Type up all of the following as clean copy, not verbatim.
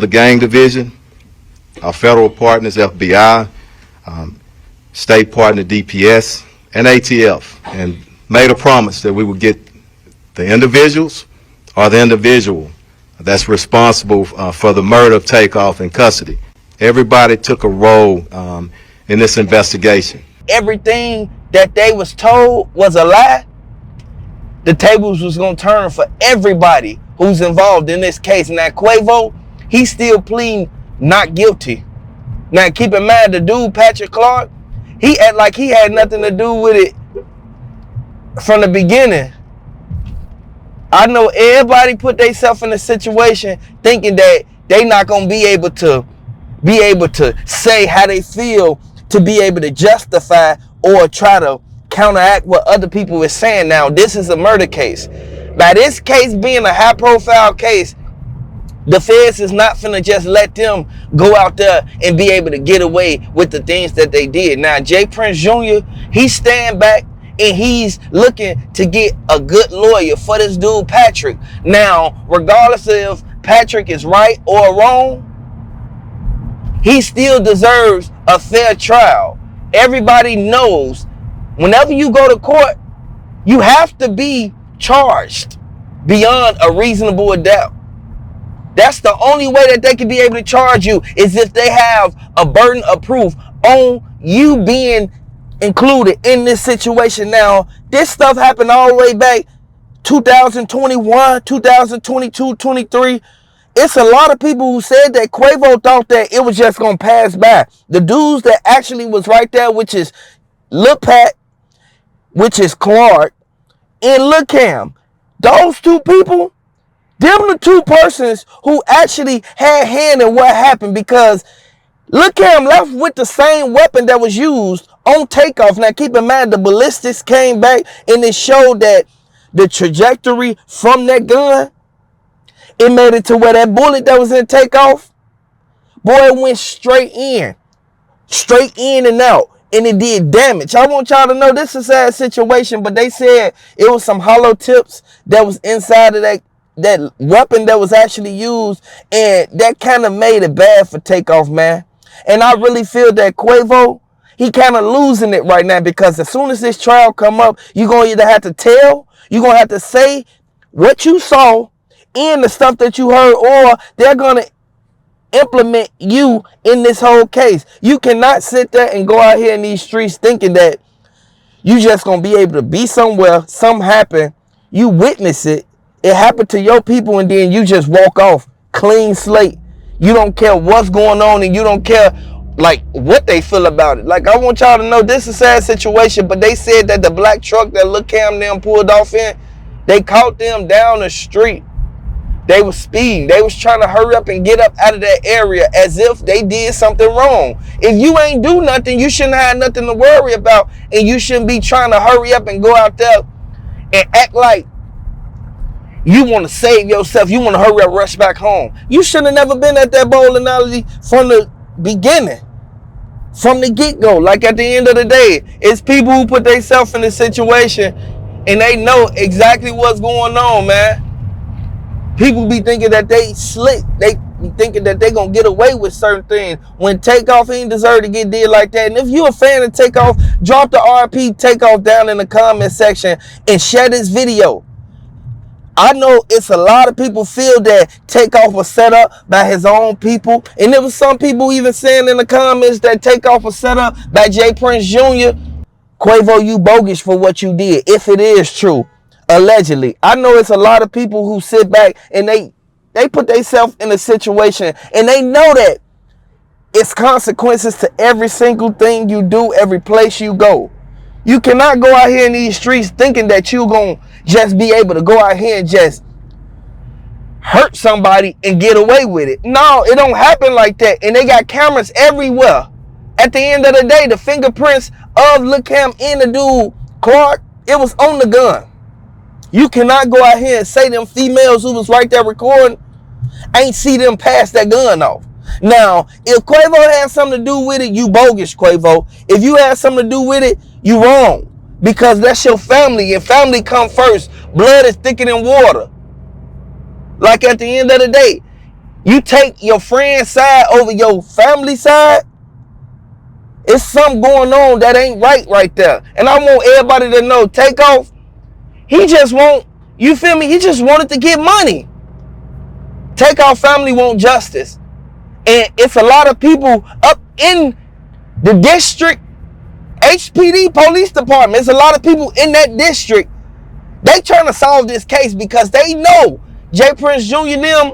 The gang division, our federal partners, FBI, state partner DPS, and ATF, and made a promise that we would get the individuals or the individual that's responsible for the murder of Takeoff in custody. Everybody took a role in this investigation. Everything that they was told was a lie. The tables was gonna turn for everybody who's involved in this case. Now Quavo, he's still pleading not guilty. Now keep in mind, the dude Patrick Clark, he act like he had nothing to do with it from the beginning. I know everybody put themselves in a situation thinking that they not gonna be able to say how they feel, to be able to justify or try to counteract what other people are saying. Now this is a murder case. By this case being a high profile case, the feds is not finna just let them go out there and be able to get away with the things that they did. Now, J. Prince Jr., he's staying back and he's looking to get a good lawyer for this dude, Patrick. Now, regardless of if Patrick is right or wrong, he still deserves a fair trial. Everybody knows whenever you go to court, you have to be charged beyond a reasonable doubt. That's the only way that they can be able to charge you, is if they have a burden of proof on you being included in this situation. Now, this stuff happened all the way back 2021, 2022, 23. It's a lot of people who said that Quavo thought that it was just going to pass by. The dudes that actually was right there, which is Lil Pat, which is Clark, and Lil Cam. Those two people, them the two persons who actually had hand in what happened, because Lil Cam left with the same weapon that was used on Takeoff. Now keep in mind, the ballistics came back and it showed that the trajectory from that gun, it made it to where that bullet that was in Takeoff, boy, it went straight in and out, and it did damage. I want y'all to know this is a sad situation, but they said it was some hollow tips that was inside of that weapon that was actually used, and that kind of made it bad for Takeoff, man. And I really feel that Quavo, he kind of losing it right now, because as soon as this trial come up, you're going to either have to tell, you're going to have to say what you saw and the stuff that you heard, or they're going to implement you in this whole case. You cannot sit there and go out here in these streets thinking that you just going to be able to be somewhere, something happen, you witness it, it happened to your people, and then you just walk off clean slate. You don't care what's going on, and you don't care like what they feel about it. Like, I want y'all to know this is a sad situation, but they said that the black truck that Lil Cam them pulled off in, they caught them down the street. They was speeding. They was trying to hurry up and get up out of that area as if they did something wrong. If you ain't do nothing, you shouldn't have nothing to worry about, and you shouldn't be trying to hurry up and go out there and act like you want to save yourself. You want to hurry up, rush back home. You should have never been at that bowling alley from the beginning, from the get-go. Like, at the end of the day, it's people who put themselves in this situation and they know exactly what's going on, man. People be thinking that they slick. They be thinking that they gonna get away with certain things. When Takeoff ain't deserve to get did like that. And if you a fan of Takeoff, drop the RP Takeoff down in the comment section and share this video. I know it's a lot of people feel that Takeoff was set up by his own people. And there was some people even saying in the comments that Takeoff was set up by J. Prince Jr. Quavo, you bogus for what you did, if it is true. Allegedly. I know it's a lot of people who sit back and they put themselves in a situation and they know that it's consequences to every single thing you do, every place you go. You cannot go out here in these streets thinking that you're going to just be able to go out here and just hurt somebody and get away with it. No, it don't happen like that. And they got cameras everywhere. At the end of the day, the fingerprints of Lil Cam and the dude, Clark, it was on the gun. You cannot go out here and say them females who was right there recording ain't see them pass that gun off. Now, if Quavo had something to do with it, you bogus, Quavo. If you had something to do with it, you wrong. Because that's your family, and family come first. Blood is thicker than water. Like, at the end of the day, You take your friend's side over your family side. It's something going on that ain't right there. And I want everybody to know, Takeoff, he just want, you feel me? He just wanted to get money. Takeoff family want justice. And it's a lot of people up in the district, HPD police department. It's a lot of people in that district. They trying to solve this case because they know J. Prince Jr. and them,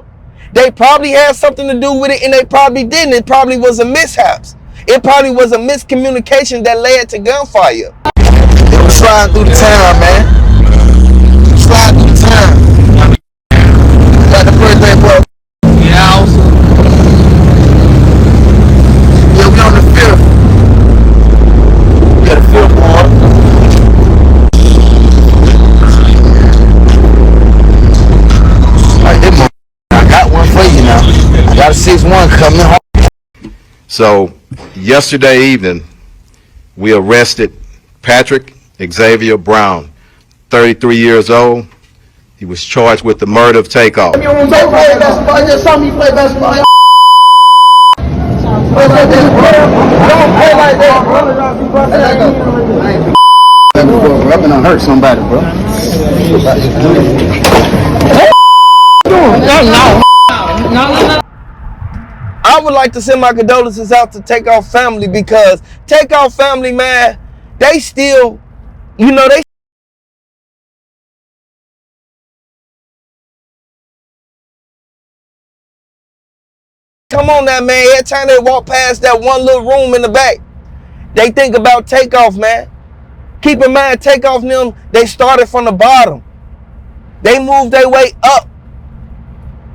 they probably had something to do with it, and they probably didn't. It probably was a mishaps. It probably was a miscommunication that led to gunfire. It was sliding through the town, man. Sliding through the town. Got the birthday boy. Yeah, also. Yeah, we on the fifth. We got a fifth boy. I got one for you now. I got a 6-1 coming home. So yesterday evening, we arrested Patrick Xavier Brown, 33 years old. He was charged with the murder of Takeoff. You don't play basketball, just saw me play basketball. Don't play like that, bro. I've been hurt somebody, bro. No. I would like to send my condolences out to Takeoff family because Takeoff family, man, they still, you know, they come on now, man. Every time they walk past that one little room in the back, they think about Takeoff, man. Keep in mind, Takeoff and them, they started from the bottom. They moved their way up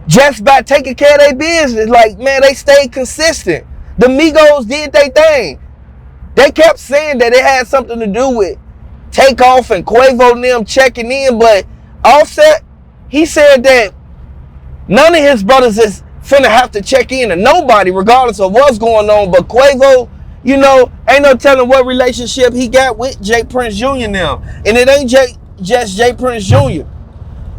just by taking care of their business. Like, man, they stayed consistent. The Migos did their thing. They kept saying that it had something to do with Takeoff and Quavo and them checking in, but Offset, he said that none of his brothers is finna have to check in to nobody regardless of what's going on. But Quavo, you know, ain't no telling what relationship he got with J. Prince Jr. now. And it ain't just J. Prince Jr.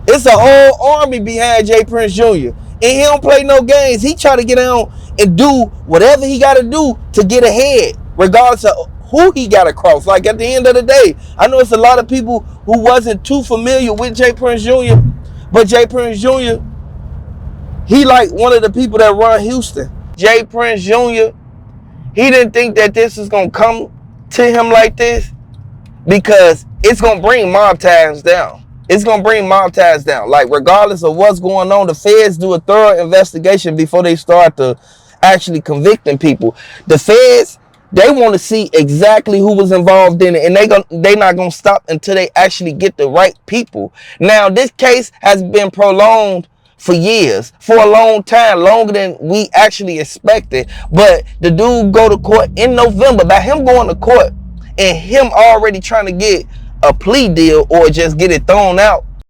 It's a whole army behind J. Prince Jr. And he don't play no games. He try to get on and do whatever he got to do to get ahead, regardless of who he got across. Like, at the end of the day, I know it's a lot of people who wasn't too familiar with J. Prince Jr., but J. Prince Jr., he like one of the people that run Houston. J. Prince Jr., he didn't think that this was going to come to him like this because it's going to bring mob ties down. It's going to bring mob ties down. Like, regardless of what's going on, the feds do a thorough investigation before they start to actually convicting people. The feds, they want to see exactly who was involved in it, and they not going to stop until they actually get the right people. Now, this case has been prolonged for years, for a long time, longer than we actually expected. But the dude go to court in November. By him going to court and him already trying to get a plea deal or just get it thrown out,